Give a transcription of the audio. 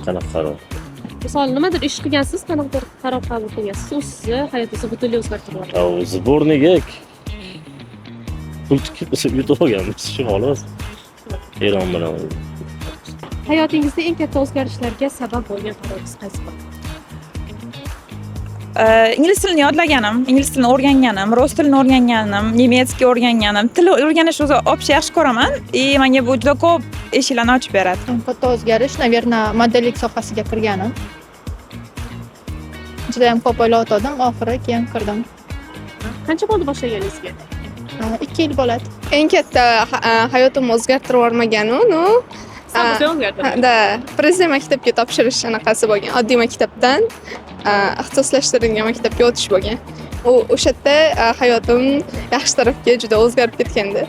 qanaqa qaror? Misol nimadir ish qilgansiz, qanaqadir qaror qabul qilgansiz, u sizni hayotingizni butunlay o'zgartirib yuboradi. Sborniga pul tikib yutib olganmiz, shu xolos. Eron bilan. Hayotingizda eng katta o'zgarishlarga sabab bo'lgan qaroringiz qaysi bo'ldi? Ingliz tilini yodlaganim, ingliz tilini o'rganganim, rus tilini o'rganganim, nemetskiy o'rganganim. Til o'rganishni o'zi общий yaxshi ko'raman. Menga bu juda ko'p eshiklarni ochib beradi. Eng katta o'zgarish, naверное, modellik sohasiga kirganim. Juda ham ko'p o'ylayotgandim, oxiri keyin kirdim. Qancha bo'ldi boshlaganingizga? 2 yil bo'ladi. Eng katta hayotimni o'zgartirib yubormagani, Sababni o'zgartirdi. da prezident maktabga topshirish anaqasi bo'lgan. Oddiy maktabdan ixtisoslashtirilgan maktabga o'tish bo'lgan. O'sha yerda hayotim yaxshi tarafga juda o'zgarib ketgandi.